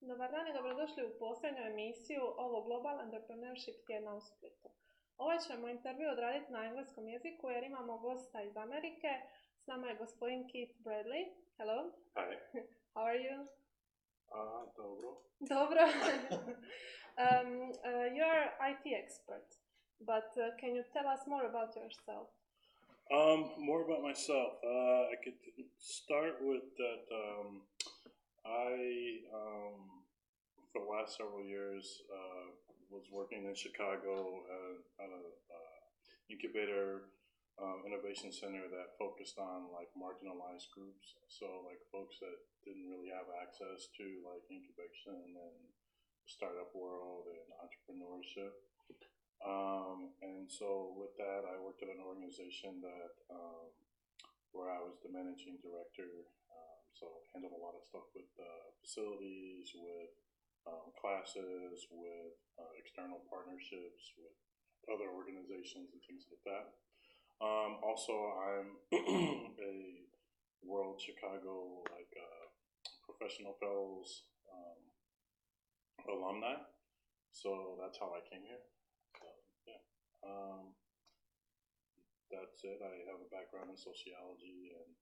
Dobar dan i dobrodošli u posljednju emisiju ovog Global Entrepreneurship tjedna u Splitu. Ovaj ćemo intervju odraditi na engleskom jeziku jer imamo gosta iz Amerike. S nama je gospodin Keith Bradley. Hello. Hi. How are you? Dobro. Dobro. You're IT expert, but can you tell us more about yourself? More about myself. I could start with that. I, for the last several years, was working in Chicago at a incubator innovation center that focused on like marginalized groups. So like folks that didn't really have access to like incubation and startup world and entrepreneurship. And so with that, I worked at an organization that where I was the managing director. So handled a lot of stuff with facilities, with classes, with external partnerships, with other organizations and things like that. Also, I'm a World Chicago professional fellows alumni. So that's how I came here. So, yeah. That's it. I have a background in sociology and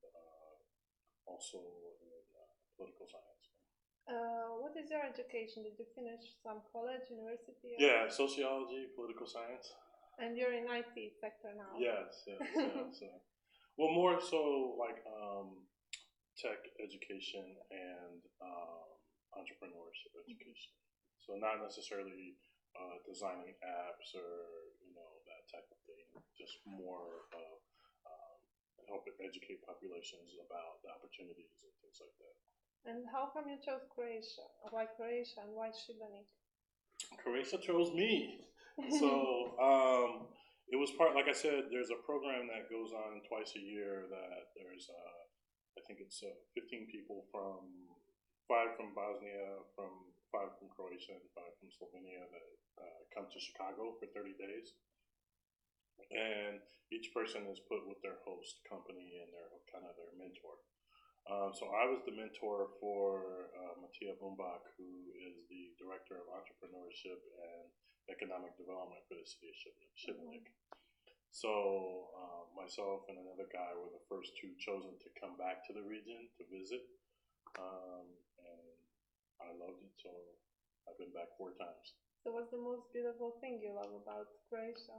also in political science. What is your education? Did you finish some college, university? Yeah, sociology, political science. And you're in IT sector now? Yes. Well, more so like tech education and entrepreneurship education. So not necessarily designing apps or that type of thing. Just more of helping educate populations about the opportunities and things like that. And how come you chose Croatia? Why Croatia and why Šibenik? Croatia chose me. So it was part, like I said, there's a program that goes on twice a year that there's, I think it's 15 people from 5 from Bosnia, 5 from Croatia, and 5 from Slovenia that come to Chicago for 30 days. And each person is put with their host company and their kind of their mentor. So I was the mentor for Matija Bumbak, who is the director of entrepreneurship and economic development for the city of Šibenik. So myself and another guy were the first two chosen to come back to the region to visit, and I loved it. So I've been back 4 times. So what's the most beautiful thing you love about Croatia?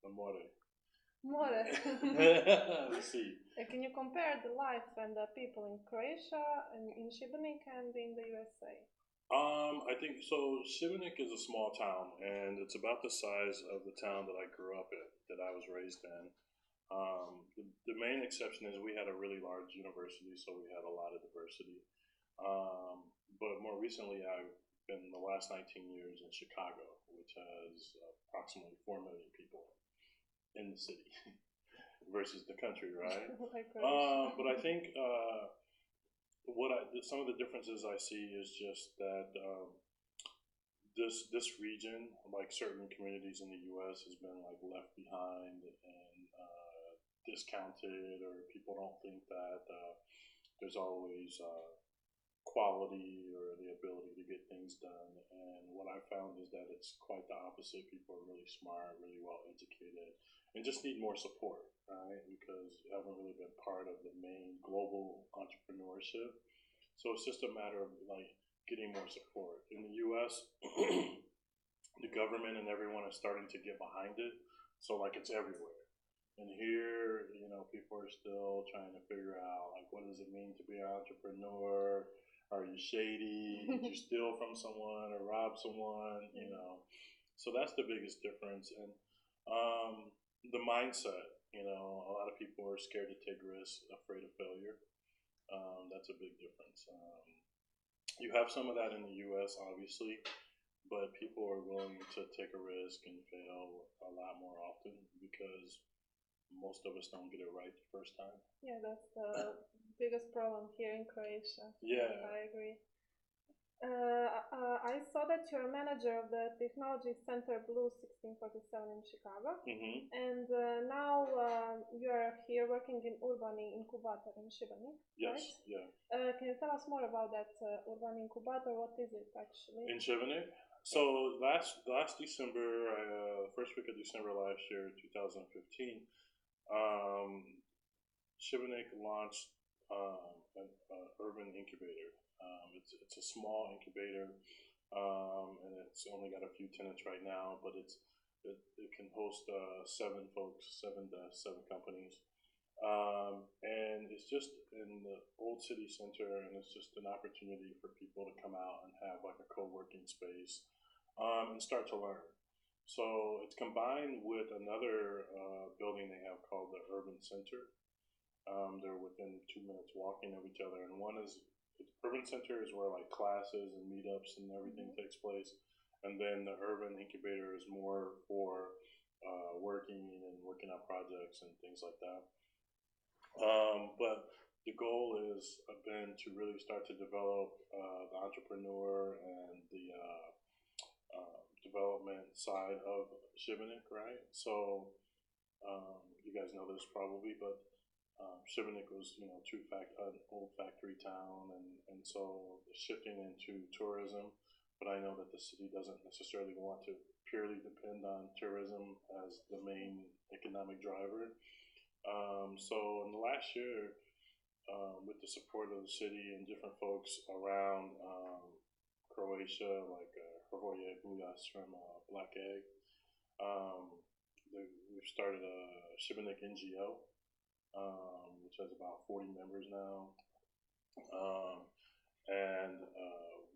Amore. More. Let's see. Can you compare the life and the people in Croatia and in Šibenik and in the USA? I think so. Šibenik is a small town, and it's about the size of the town that I grew up in, that I was raised in. The main exception is we had a really large university, so we had a lot of diversity. But more recently, I've been the last 19 years in Chicago, which has approximately 4 million people in the city versus the country, right? But I think some of the differences I see is just that this region, like certain communities in the U.S., has been like left behind and discounted, or people don't think that there's always quality or the ability to get things done. And what I found is that it's quite the opposite. People are really smart, really well educated, and just need more support, right? Because you haven't really been part of the main global entrepreneurship. So it's just a matter of like getting more support. In the US, the government and everyone is starting to get behind it. So like it's everywhere. And here, people are still trying to figure out like, what does it mean to be an entrepreneur? Are you shady? Did you steal from someone or rob someone? So that's the biggest difference. And the mindset, a lot of people are scared to take risks, afraid of failure. That's a big difference. You have some of that in the U.S., obviously, but people are willing to take a risk and fail a lot more often because most of us don't get it right the first time. Yeah, that's the biggest problem here in Croatia. Yeah. I agree. I saw that you're a manager of the Technology Center Blue 1647 in Chicago, and now you're here working in Urbani Incubator in Šibenik, Yes, right? yeah. Can you tell us more about that Urbani Incubator? What is it actually? In Šibenik? So last December, first week of December last year, 2015, Šibenik launched an urban incubator. It's a small incubator, and it's only got a few tenants right now, but it can host seven companies, and it's just in the old city center, and it's just an opportunity for people to come out and have like a co-working space, and start to learn. So it's combined with another building they have called the Urban Center. They're within 2 minutes walking of each other, and one is Urban Center is where like classes and meetups and everything takes place, and then the Urban Incubator is more for working on projects and things like that. But the goal is been to really start to develop the entrepreneur and the development side of Šibenik, right? So you guys know this probably, but Šibenik was, an old factory town, and so shifting into tourism. But I know that the city doesn't necessarily want to purely depend on tourism as the main economic driver. So in the last year, with the support of the city and different folks around Croatia, like Hrvoje Bujas from Black Egg, we've started a Šibenik NGO, which has about 40 members now. And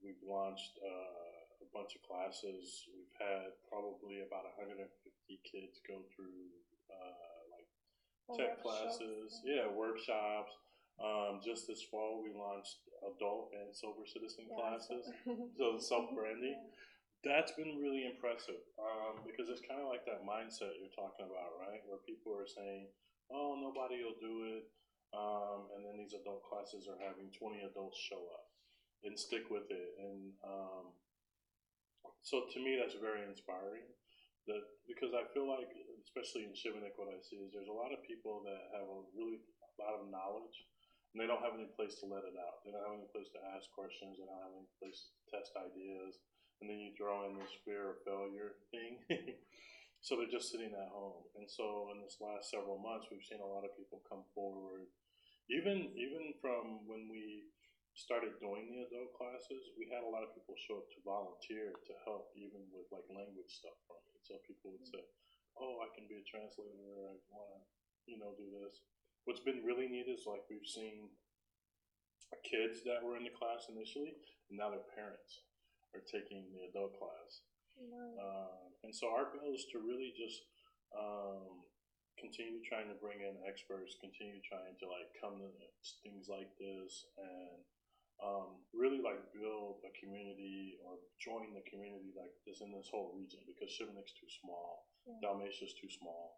we've launched a bunch of classes. We've had probably about 150 kids go through tech classes, workshops. Just this fall, we launched adult and sober citizen classes, so self-branding. That's been really impressive because it's kind of like that mindset you're talking about, right? Where people are saying, oh, nobody will do it. And then these adult classes are having 20 adults show up and stick with it. And so to me, that's very inspiring. Because I feel like, especially in Šibenik, what I see is there's a lot of people that have a lot of knowledge, and they don't have any place to let it out. They don't have any place to ask questions. They don't have any place to test ideas. And then you throw in this fear of failure thing. So they're just sitting at home. And so in this last several months, we've seen a lot of people come forward. Even from when we started doing the adult classes, we had a lot of people show up to volunteer to help, even with like language stuff for me. So people would say, oh, I can be a translator, I want to, do this. What's been really neat is like we've seen kids that were in the class initially, and now their parents are taking the adult class. And so our goal is to really just continue trying to bring in experts, continue trying to like come to things like this, and really like build a community or join the community like this in this whole region, because Šibenik's too small, Dalmatia's too small.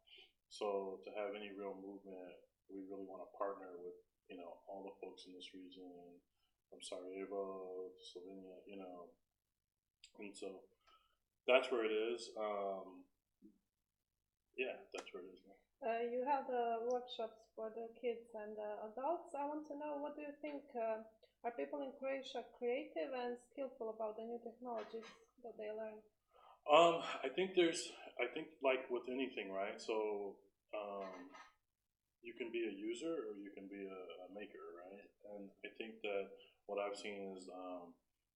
So to have any real movement, we really want to partner with all the folks in this region, from Sarajevo to Slovenia, and so that's where it is. That's where it is. You have the workshops for the kids and the adults. I want to know, what do you think? Are people in Croatia creative and skillful about the new technologies that they learn? I think like with anything, right? So you can be a user or you can be a maker, right? And I think that what I've seen is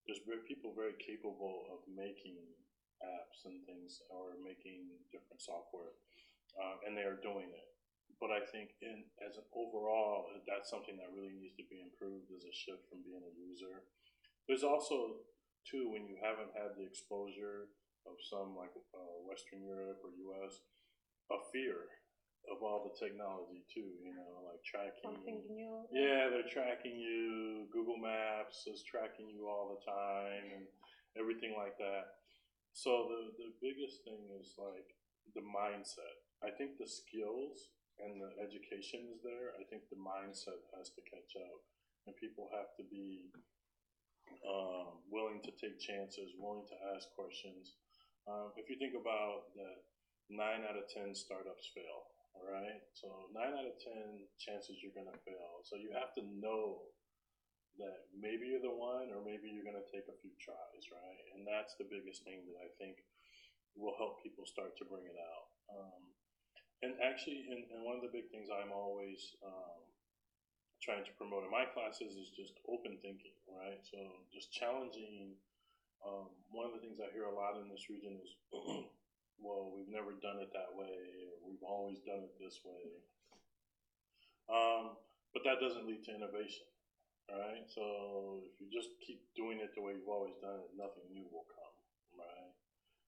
there's people very capable of making apps and things, or making different software, and they are doing it. But I think as an overall, that's something that really needs to be improved, is a shift from being a user. There's also, too, when you haven't had the exposure of some like Western Europe or US, a fear of all the technology too, like tracking. Something new. Yeah, they're tracking you. Google Maps is tracking you all the time and everything like that. So the biggest thing is like the mindset. I think the skills and the education is there. I think the mindset has to catch up, and people have to be willing to take chances, willing to ask questions. If you think about that, 9 out of 10 startups fail. All right, so 9 out of 10 chances you're going to fail. So you have to know that maybe you're the one, or maybe you're going to take a few tries, right? And that's the biggest thing that I think will help people start to bring it out. And actually, and one of the big things I'm always trying to promote in my classes is just open thinking, right? So just challenging. One of the things I hear a lot in this region is, well, we've never done it that way, or we've always done it this way. But that doesn't lead to innovation, right? So if you just keep doing it the way you've always done it, nothing new will come, right?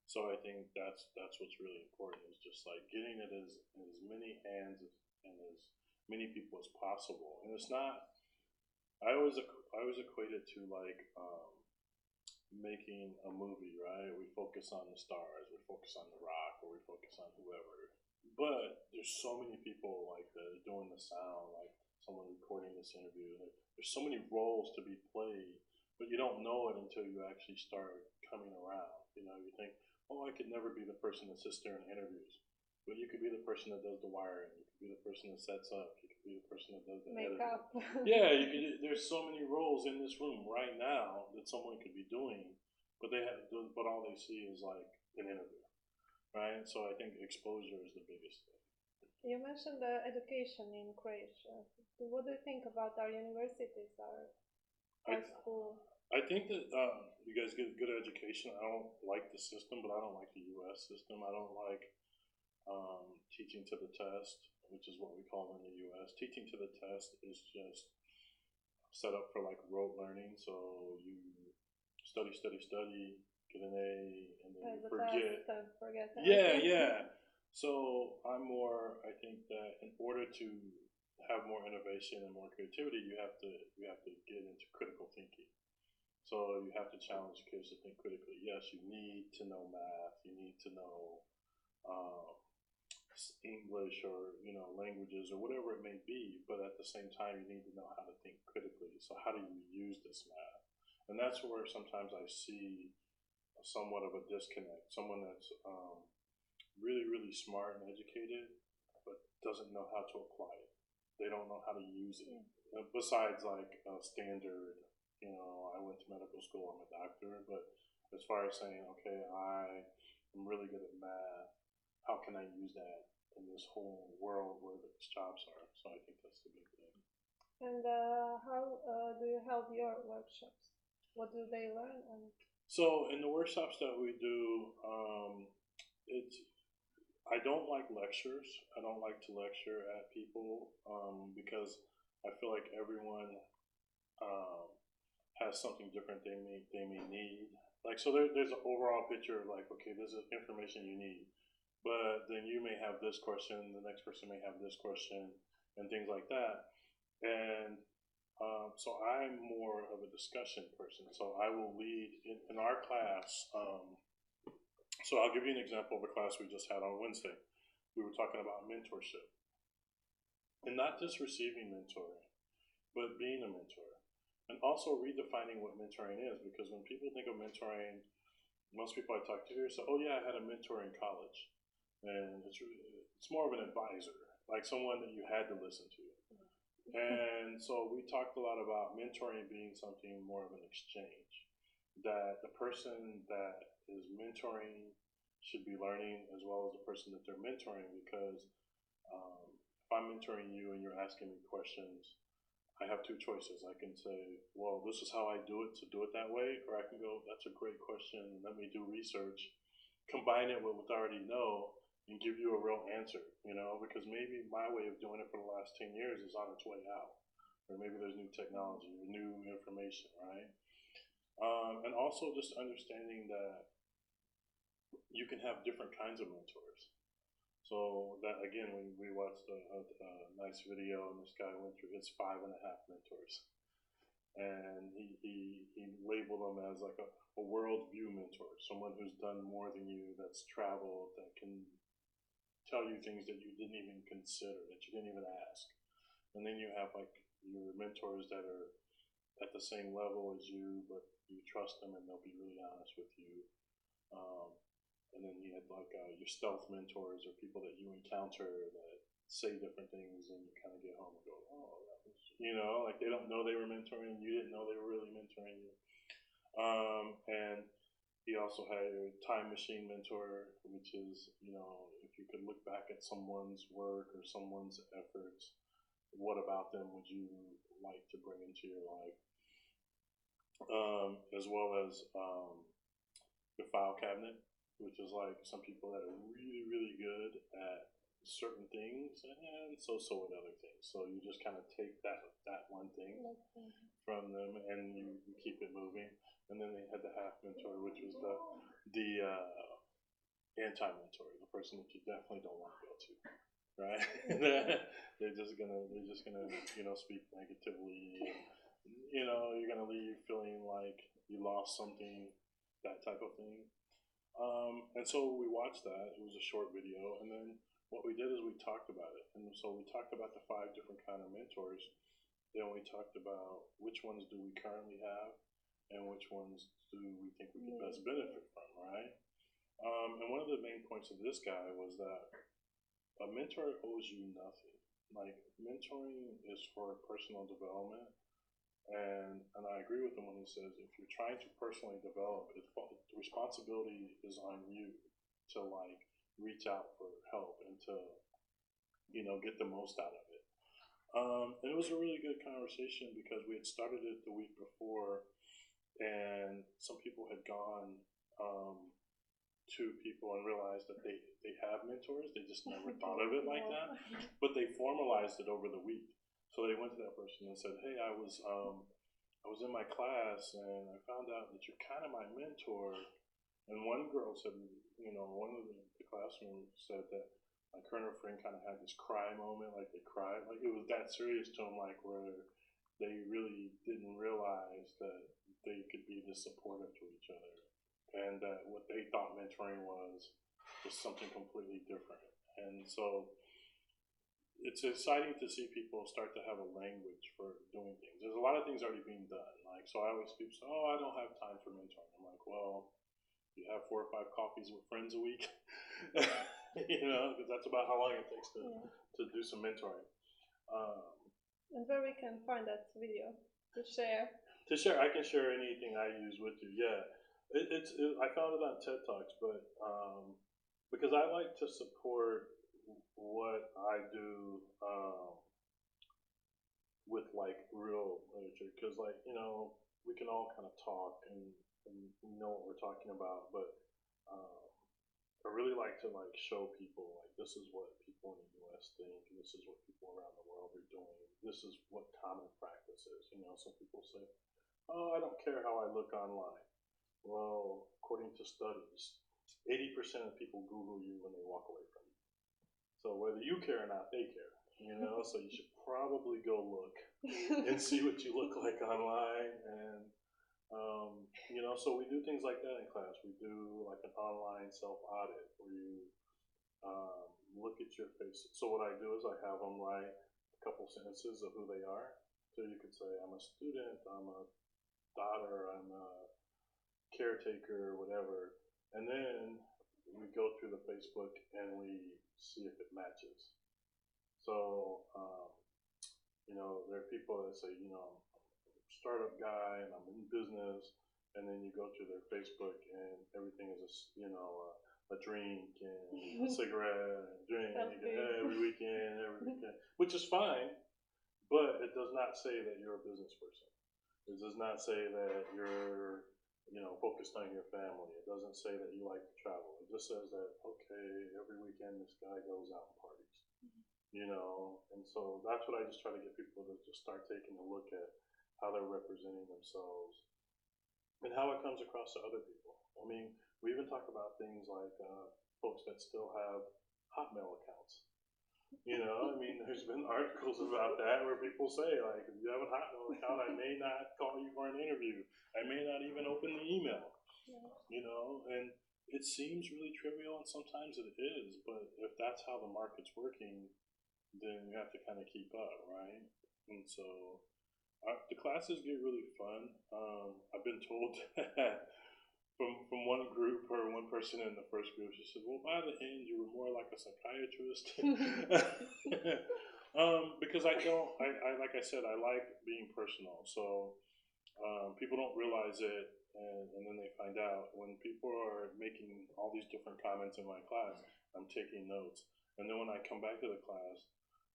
So I think that's what's really important, is just like getting it as many hands and as many people as possible. And it's not. I always equate it to like making a movie, right? We focus on the stars, we focus on The Rock, or we focus on whoever. But there's so many people like that are doing the sound, like someone recording this interview. Like, there's so many roles to be played, but you don't know it until you actually start coming around. You know, you think, oh, I could never be the person that sits there and interviews. But you could be the person that does the wiring. You could be the person that sets up. You could be the person that does the Makeup. Yeah, there's so many roles in this room right now that someone could be doing, but but all they see is like an interview, right? So I think exposure is the biggest thing. You mentioned the education in Croatia. What do you think about our universities, our school? I think that you guys get good education. I don't like the system, but I don't like the U.S. system. I don't like teaching to the test, which is what we call in the U.S. Teaching to the test is just set up for like rote learning. So you study, get an A, and then you forget. Yeah. So I think that in order to have more innovation and more creativity, you have to get into critical thinking. So you have to challenge kids to think critically. Yes, you need to know math. You need to know English, or languages, or whatever it may be. But at the same time, you need to know how to think critically. So how do you use this math? And that's where sometimes I see somewhat of a disconnect. Someone that's really, really smart and educated, but doesn't know how to apply it. They don't know how to use it. Besides like standard, I went to medical school, I'm a doctor, but as far as saying, okay, I am really good at math, how can I use that in this whole world where these jobs are? So I think that's the big thing. And how do you help your workshops? What do they learn? So in the workshops that we do, I don't like lectures. I don't like to lecture at people because I feel like everyone has something different they may need. Like, so there's an overall picture of like, okay, this is information you need, but then you may have this question, the next person may have this question, and things like that. And so I'm more of a discussion person. So I will lead in our class. So I'll give you an example of a class we just had on Wednesday. We were talking about mentorship, and not just receiving mentoring, but being a mentor. And also redefining what mentoring is, because when people think of mentoring, most people I talk to here say, oh yeah, I had a mentor in college. And it's more of an advisor, like someone that you had to listen to. And so we talked a lot about mentoring being something more of an exchange, that the person that is mentoring should be learning as well as the person that they're mentoring, because if I'm mentoring you and you're asking me questions, I have two choices. I can say, well, this is how I do it, to do it that way, or I can go, that's a great question, let me do research, combine it with what I already know, and give you a real answer, because maybe my way of doing it for the last 10 years is on its way out, or maybe there's new technology or new information, right? And also just understanding that you can have different kinds of mentors. So that, again, we watched a nice video, and this guy went through his 5.5 mentors, and he labeled them as like a worldview mentor, someone who's done more than you, that's traveled, that can tell you things that you didn't even consider, that you didn't even ask. And then you have like your mentors that are at the same level as you, but you trust them and they'll be really honest with you. Um, and then you had like your stealth mentors or people that you encounter that say different things, and you kind of get home and go, oh, that was, like they don't know they were mentoring, you didn't know they were really mentoring you. And he also had a time machine mentor, which is, if you could look back at someone's work or someone's efforts, what about them would you like to bring into your life? As well as your file cabinet, which is like some people that are really, really good at certain things and so at other things. So you just kind of take that one thing from them and you keep it moving. And then they had the half mentor, which was the anti-mentor, the person that you definitely don't want to go to, right? they're just gonna speak negatively. You're gonna leave feeling like you lost something, that type of thing. And so we watched that. It was a short video, and then what we did is we talked about it. And so we talked about the 5 different kind of mentors. Then we talked about which ones do we currently have, and which ones do we think we could best benefit from, right? And one of the main points of this guy was that a mentor owes you nothing. Like, mentoring is for personal development. And I agree with him when he says if you're trying to personally develop, the responsibility is on you to like reach out for help and to get the most out of it. And it was a really good conversation because we had started it the week before, and some people had gone to people and realized that they have mentors. They just never thought of it like that, but they formalized it over the week. So they went to that person and said, hey, I was in my class and I found out that you're kind of my mentor. And one girl said, one of the classrooms said that like her and her friend kind of had this cry moment, like they cried. Like it was that serious to them, like where they really didn't realize that they could be this supportive to each other. And that what they thought mentoring was something completely different. And so it's exciting to see people start to have a language for doing things. There's a lot of things already being done. Like, so I always people say, oh, I don't have time for mentoring. I'm like, well, you have 4 or 5 coffees with friends a week, because that's about how long it takes to do some mentoring. And where we can find that video to share. I can share anything I use with you. Yeah, I found it on TED Talks, but because I like to support what I do with like real literature, because like we can all kind of talk and know what we're talking about, but I really like to like show people like this is what people in the U.S. think, and this is what people around the world are doing. This is what common practice is. Some people say, "Oh, I don't care how I look online." Well, according to studies, 80% of people Google you when they walk away from you. So whether you care or not, they care. So you should probably go look and see what you look like online. And so we do things like that in class. We do like an online self-audit where you look at your face. So what I do is I have them write a couple sentences of who they are. So you could say, I'm a student, I'm a daughter, I'm a caretaker, or whatever. And then we go through the Facebook and we see if it matches. So, there are people that say, I'm a startup guy and I'm in business. And then you go to their Facebook and everything is a drink and a cigarette and drink every weekend, which is fine, but it does not say that you're a business person. It does not say that you're focused on your family. It doesn't say that you like to travel. It just says that, okay, every weekend this guy goes out and parties, and so that's what I just try to get people to just start taking a look at how they're representing themselves and how it comes across to other people. I mean, we even talk about things like folks that still have Hotmail accounts. There's been articles about that where people say, like, if you have a Hotmail account, I may not call you for an interview. I may not even open the email. And it seems really trivial, and sometimes it is, but if that's how the market's working, then you have to kind of keep up, right? And so The classes get really fun. I've been told that from one group or one person in the first group, she said, "Well, by the end, you were more like a psychiatrist." Because I don't, like I said, I like being personal. So people don't realize it, and then they find out when people are making all these different comments in my class. I'm taking notes, and then when I come back to the class,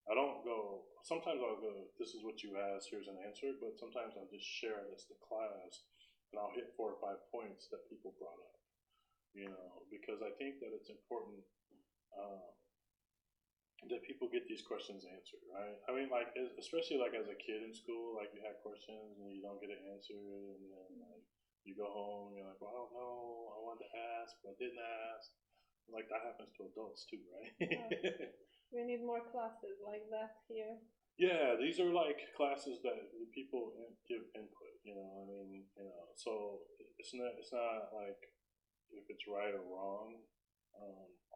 I don't go. Sometimes I'll go, "This is what you asked. Here's an answer." But sometimes I'll just share it as the class, and I'll hit 4 or 5 points that people brought up. Because I think that it's important um, that people get these questions answered, right? I mean, like, especially like as a kid in school, like you had questions and you don't get an answer, and then like you go home and you're like, "Well, I don't know. I wanted to ask, but I didn't ask." Like that happens to adults too, right? We need more classes like that here. Yeah, these are like classes that people give input. I mean, so it's not like if it's right or wrong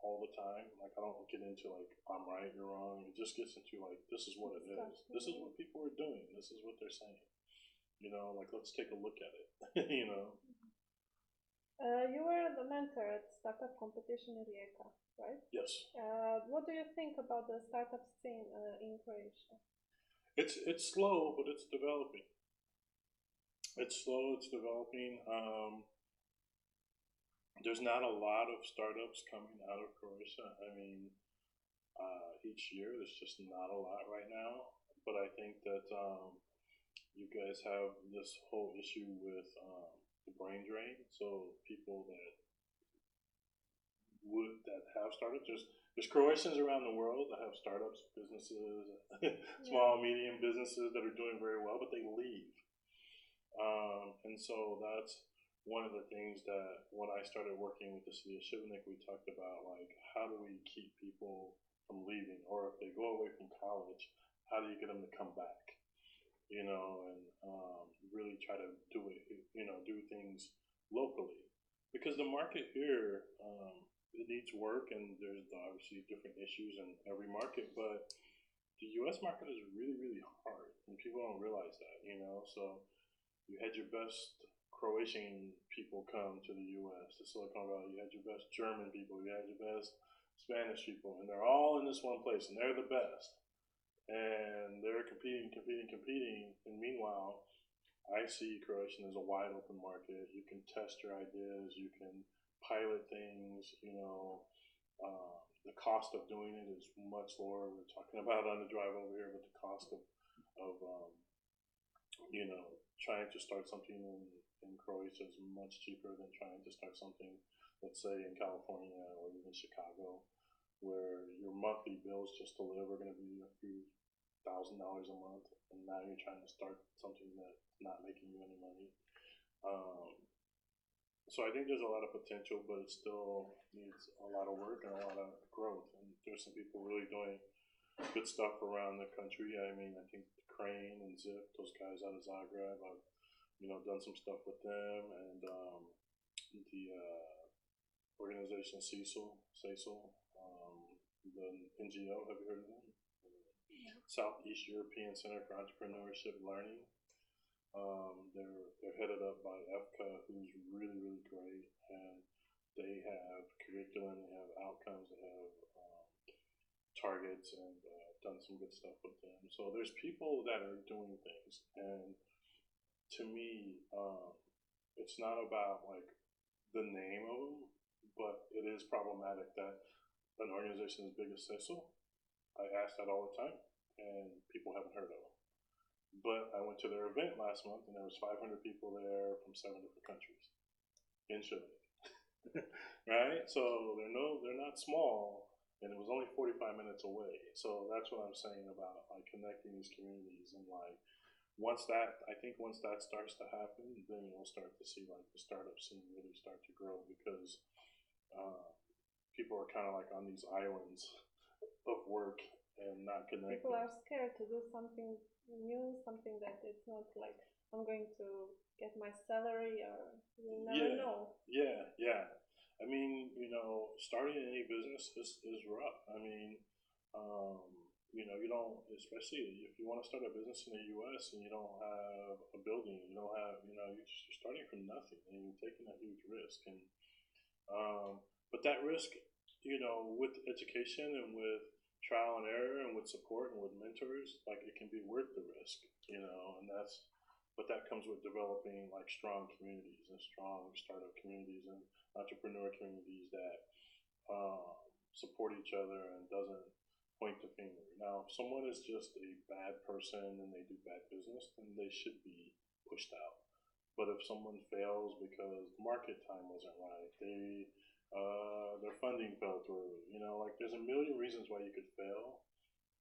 all the time. Like I don't get into like I'm right, you're wrong. It just gets into like this is what it is. This is what people are doing. This is what they're saying. Like let's take a look at it. You were the mentor at Startup Competition in Rijeka, right? Yes. What do you think about the startup scene in Croatia? It's slow, but it's developing. It's slow. It's developing. There's not a lot of startups coming out of Croatia. I mean, each year there's just not a lot right now. But I think that you guys have this whole issue with the brain drain. So people that have startups, there's Croatians around the world that have startups, businesses, small, medium businesses that are doing very well, but they leave. And so that's one of the things that when I started working with the city of Šibenik, we talked about like how do we keep people from leaving, or if they go away from college, how do you get them to come back? And really try to do it, do things locally, because the market here it needs work, and there's obviously different issues in every market, but the U.S. market is really, really hard, and people don't realize that. So you had your best Croatian people come to the U.S., to Silicon Valley. You had your best German people. You had your best Spanish people, and they're all in this one place, and they're the best. And they're competing. And meanwhile, I see Croatian as a wide open market. You can test your ideas. You can pilot things. The cost of doing it is much lower. We're talking about on the drive over here, but the cost of trying to start something in Croatia is much cheaper than trying to start something, let's say, in California or even Chicago, where your monthly bills just to live are going to be a few $1,000 a month, and now you're trying to start something that's not making you any money. So I think there's a lot of potential, but it still needs a lot of work and a lot of growth. And there's some people really doing good stuff around the country. I mean, I think Crane and Zip, those guys out of Zagreb, I've done some stuff with them, and the organization CECL, the NGO. Have you heard of them? Southeast European Center for Entrepreneurship Learning. They're headed up by EFCA, who's really, really great, and they have curriculum, they have outcomes, they have targets, and done some good stuff with them. So there's people that are doing things, and to me, it's not about like the name of them, but it is problematic that an organization as big as CECL, I ask that all the time, and people haven't heard of them. But I went to their event last month, and there was 500 people there from 7 different countries in Chile. Right? So they're not small, and it was only 45 minutes away. So that's what I'm saying about like connecting these communities, and like once that starts to happen, then you'll start to see like the startup scene really start to grow, because people are kind of like on these islands of work and not connected. People are scared to do something new, something that it's not like I'm going to get my salary, or you never know. Yeah. I mean, starting any business is rough. I mean, you know, you don't, especially if you want to start a business in the U.S. and you don't have a building, you don't have, you know, you're starting from nothing and you're taking a huge risk. And but that risk, you know, with education and with trial and error and with support and with mentors, like it can be worth the risk, you know, and that's, but that comes with developing like strong communities and strong startup communities and entrepreneur communities that support each other and doesn't point the finger. Now, if someone is just a bad person and they do bad business, then they should be pushed out. But if someone fails because the market time wasn't right, their funding fell through, you know, like there's a million reasons why you could fail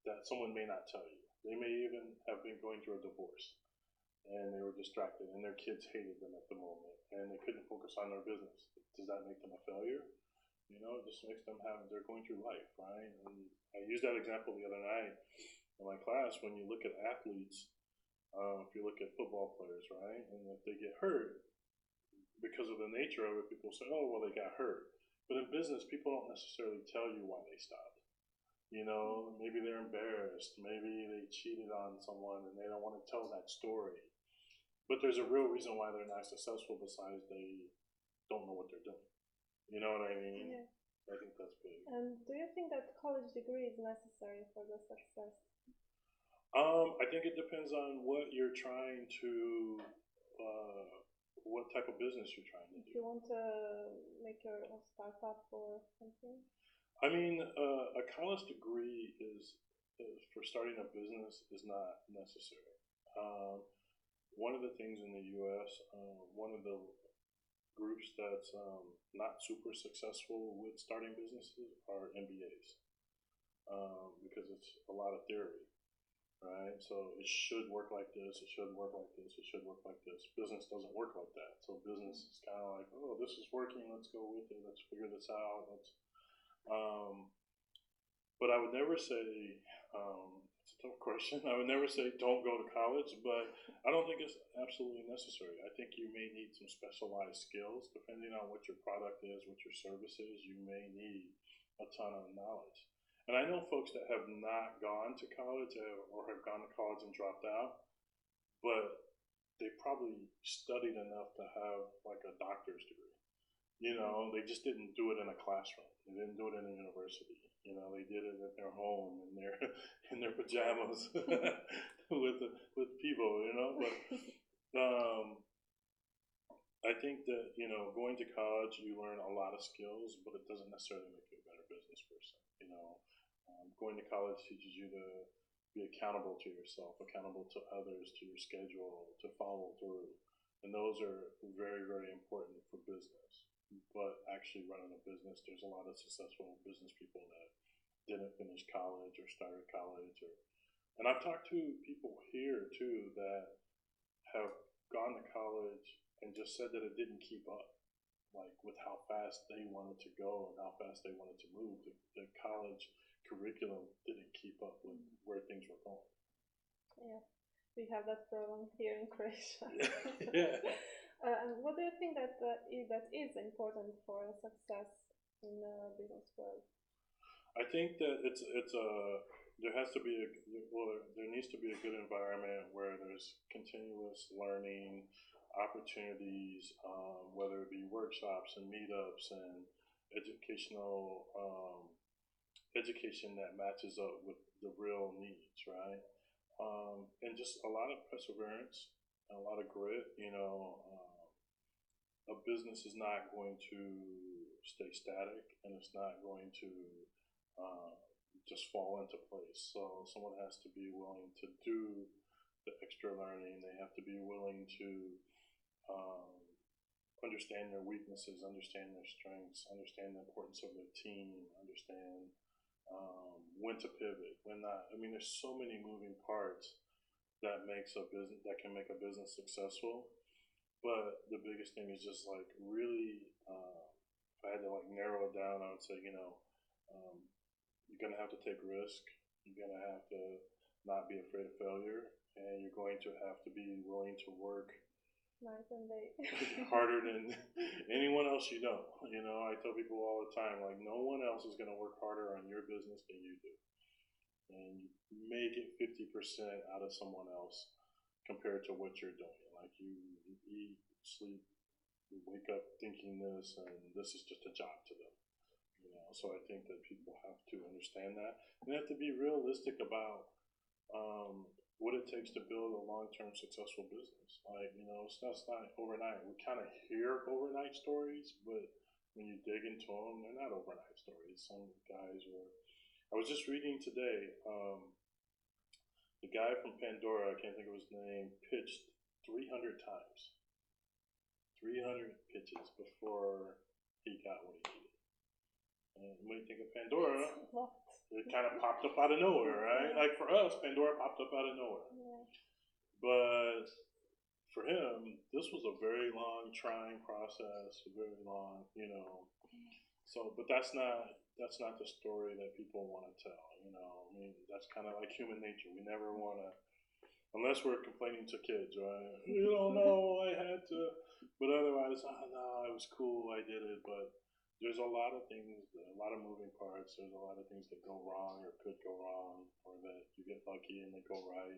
that someone may not tell you. They may even have been going through a divorce and they were distracted and their kids hated them at the moment and they couldn't focus on their business. Does that make them a failure? You know, it just makes them they're going through life, right? And I used that example the other night in my class. When you look at athletes, if you look at football players, right, and if they get hurt, because of the nature of it, people say, oh, well, they got hurt. But in business, people don't necessarily tell you why they stopped. You know, maybe they're embarrassed. Maybe they cheated on someone and they don't want to tell that story. But there's a real reason why they're not successful besides they don't know what they're doing. You know what I mean? Yeah. I think that's big. And do you think that college degree is necessary for the success? I think it depends on what you're trying to, what type of business you're trying to do. If you want to make your own startup or something? I mean, a college degree is for starting a business is not necessary. One of the things in the U.S., one of the groups that's not super successful with starting businesses are MBAs because it's a lot of theory, right? So it should work like this, it should work like this, it should work like this. Business doesn't work like that. So business is kind of like, oh, this is working, let's go with it, let's figure this out. But I would never say, it's a tough question. I would never say don't go to college, but I don't think it's absolutely necessary. I think you may need some specialized skills depending on what your product is, what your service is. You may need a ton of knowledge. And I know folks that have not gone to college or have gone to college and dropped out, but they probably studied enough to have like a doctor's degree. You know, they just didn't do it in a classroom. They didn't do it in a university. You know, they did it at their home in their pajamas with people. You know, but I think that going to college you learn a lot of skills, but it doesn't necessarily make you a better business person. You know, going to college teaches you to be accountable to yourself, accountable to others, to your schedule, to follow through, and those are very, very important for business. But actually running a business, there's a lot of successful business people that didn't finish college or started college, and I've talked to people here too that have gone to college and just said that it didn't keep up, like with how fast they wanted to go and how fast they wanted to move. The college curriculum didn't keep up with where things were going. Yeah, we have that problem here in Croatia. Yeah. And what do you think that is important for success in the business world? I think that there has to be there needs to be a good environment where there's continuous learning opportunities, whether it be workshops and meetups and educational education that matches up with the real needs, right? And just a lot of perseverance and a lot of grit. A business is not going to stay static, and it's not going to just fall into place. So someone has to be willing to do the extra learning. They have to be willing to understand their weaknesses, understand their strengths, understand the importance of their team, understand when to pivot, when not. I mean, there's so many moving parts that can make a business successful. But the biggest thing is just like really, if I had to like narrow it down, I would say, you're going to have to take risk. You're going to have to not be afraid of failure. And you're going to have to be willing to work night and day harder than anyone else you know. I tell people all the time, like, no one else is going to work harder on your business than you do. and you may get 50% out of someone else compared to what you're doing. Like you eat, sleep, you wake up thinking this, and this is just a job to them. So I think that people have to understand that. And they have to be realistic about what it takes to build a long-term successful business. Like, stuff's not overnight. We kind of hear overnight stories, but when you dig into them, they're not overnight stories. Some guys were. I was just reading today. The guy from Pandora, I can't think of his name, pitched 300 times. 300 pitches before he got what he needed. And when you think of Pandora, it kind of popped up out of nowhere, right? Like for us, Pandora popped up out of nowhere. Yeah. But for him, this was a very long, trying process, very long, So, but that's not the story that people want to tell, I mean, that's kind of like human nature. We never want to, unless we're complaining to kids, right? You don't know, I had to, but otherwise, no, it was cool, I did it, but there's a lot of things, a lot of moving parts. There's a lot of things that go wrong or could go wrong, or that you get lucky and they go right.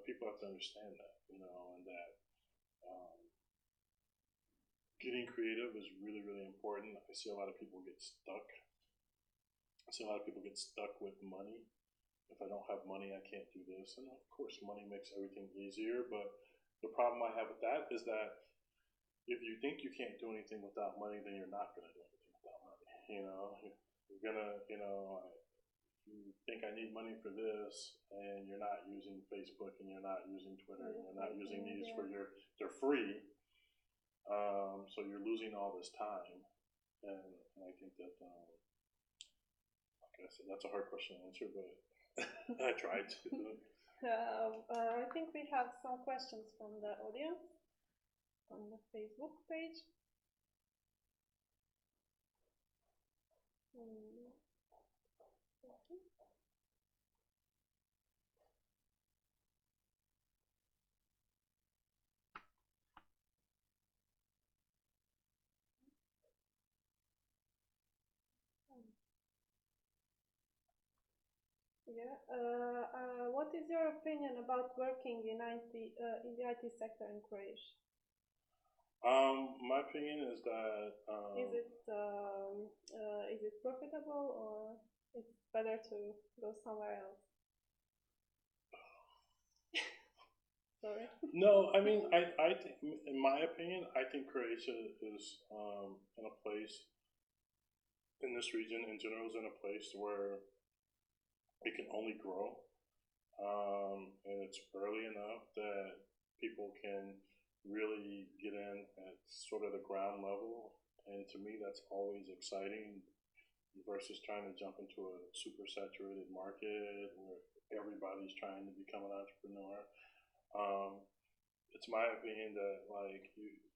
People have to understand that, and that getting creative is really, really important. I see a lot of people get stuck. I see a lot of people get stuck with money. If I don't have money, I can't do this. And of course, money makes everything easier. But the problem I have with that is that if you think you can't do anything without money, then you're not going to do anything without money. You're going to, you think I need money for this, and you're not using Facebook, and you're not using Twitter, and you're not using these they're free. So you're losing all this time. And I think that, like I said, that's a hard question to answer, but I tried to. I think we have some questions from the audience on the Facebook page. What is your opinion about working in the IT sector in Croatia? My opinion is that is it profitable, or it's better to go somewhere else? Sorry. No, I mean, I think, in my opinion, I think Croatia is in a place in this region in general is in a place where it can only grow, and it's early enough that people can really get in at sort of the ground level, and to me that's always exciting versus trying to jump into a super saturated market where everybody's trying to become an entrepreneur. It's my opinion that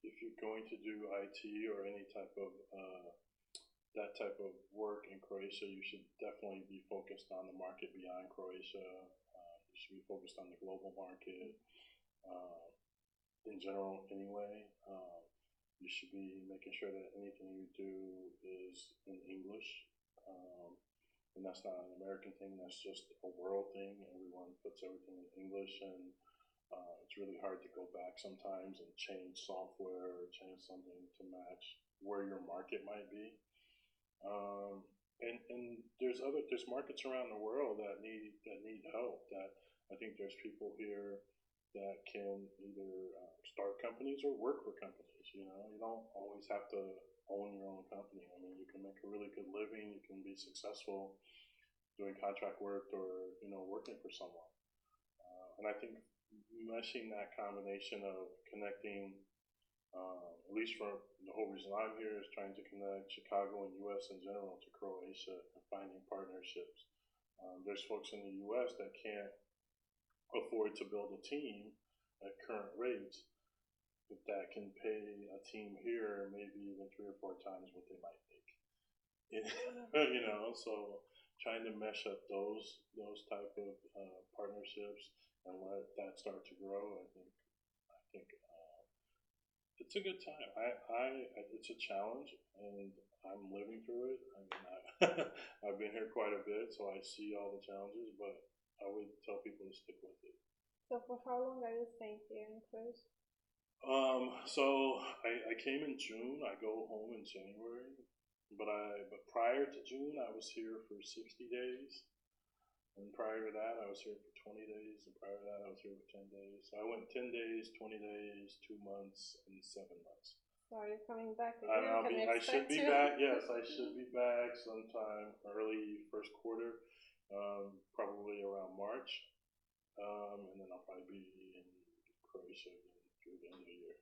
if you're going to do IT or any type of that type of work in Croatia, you should definitely be focused on the market beyond Croatia. You should be focused on the global market. In general, anyway, you should be making sure that anything you do is in English, and that's not an American thing. That's just a world thing. Everyone puts everything in English, and it's really hard to go back sometimes and change software or change something to match where your market might be. And there's markets around the world that need help. That I think there's people here that can either start companies or work for companies. You don't always have to own your own company. I mean, you can make a really good living. You can be successful doing contract work or working for someone. And I think meshing that combination of connecting. At least for the whole reason I'm here is trying to connect Chicago and U.S. in general to Croatia and finding partnerships. There's folks in the U.S. that can't afford to build a team at current rates, but that can pay a team here maybe even 3 or 4 times what they might make. So trying to mesh up those type of partnerships and let that start to grow, I think it's a good time. It's a challenge, and I'm living through it. I mean, I've been here quite a bit, so I see all the challenges, but I would tell people to stick with it. So for how long are you staying here in Croatia? So I came in June. I go home in January, but prior to June, I was here for 60 days. And prior to that, I was here for 20 days. And prior to that, I was here for 10 days. So I went 10 days, 20 days, 2 months, and 7 months. So are you coming back again? I should be back. Yes, I should be back sometime early first quarter, probably around March. And then I'll probably be in Croatia through the end of the year.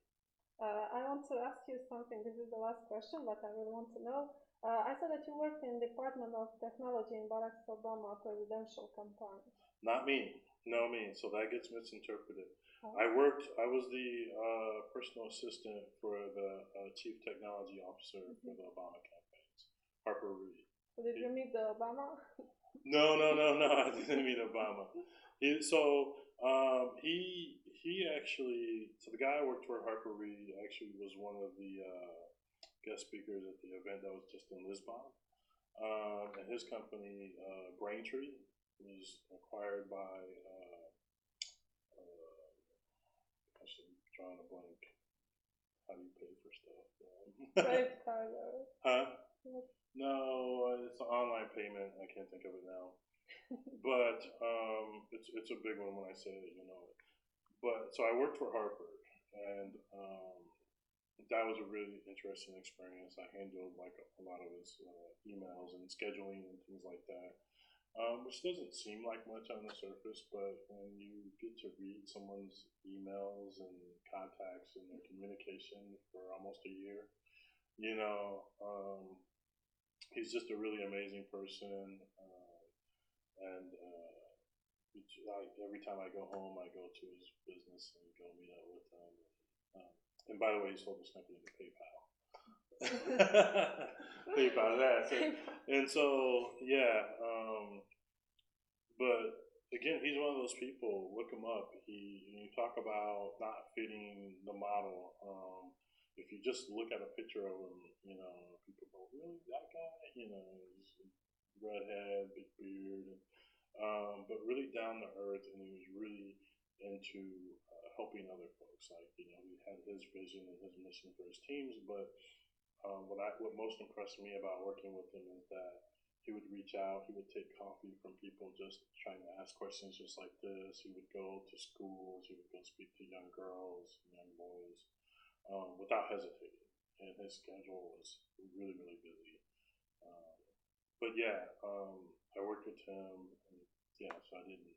I want to ask you something. This is the last question, but I really want to know. I saw that you worked in the Department of Technology in Barack Obama presidential campaign. Not me. No, me. So that gets misinterpreted. Oh. I was the personal assistant for the chief technology officer for the Obama campaigns, Harper Reid. So did you meet the Obama? No, I didn't meet Obama. He actually, so the guy I worked for, Harper Reid, actually was one of the guest speakers at the event that was just in Lisbon. And his company, Braintree, was acquired by, I'm drawing a blank. How do you pay for stuff? Credit card. Huh? No, it's an online payment. I can't think of it now. But it's a big one when I say it, you know it. But so I worked for Harper, and that was a really interesting experience. I handled like a lot of his emails and scheduling and things like that, which doesn't seem like much on the surface, but when you get to read someone's emails and contacts and their communication for almost a year, you know, he's just a really amazing person. And every time I go home, I go to his business and go meet up with him. And by the way, he sold this company to PayPal. PayPal, that's it. And so, yeah. But again, he's one of those people. Look him up. You talk about not fitting the model. If you just look at a picture of him, you know, people go, really, that guy? You know, he's redhead, big beard. But really down to earth, and he was really into helping other folks. Like, you know, he had his vision and his mission for his teams, but what most impressed me about working with him is that he would reach out, he would take coffee from people just trying to ask questions just like this. He would go to schools, he would go speak to young girls, young boys, without hesitating. And his schedule was really, really busy. But yeah, I worked with him. Yeah, so I didn't.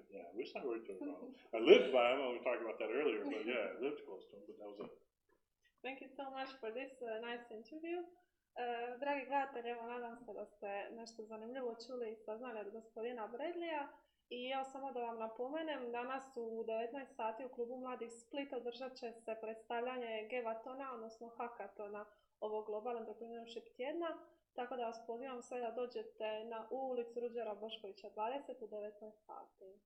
Yeah, I wish I worked with him. I lived by him. We talked about that earlier, but yeah, I lived close to him, but that was it. Thank you so much for this nice interview. Dragi gledatelji, evo nadam se da ste nešto zanimljivo čuli i saznali od gospodina Bradleya. I evo samo da vam napomenem, danas u 19 sati u klubu Mladih Split održat će se predstavljanje GEW-tona, odnosno Hackatona ovog Global Entrepreneurship tjedna. Tako da vas pozivam sve da dođete u ulicu Ruđera Boškovića 20 u 19 sati.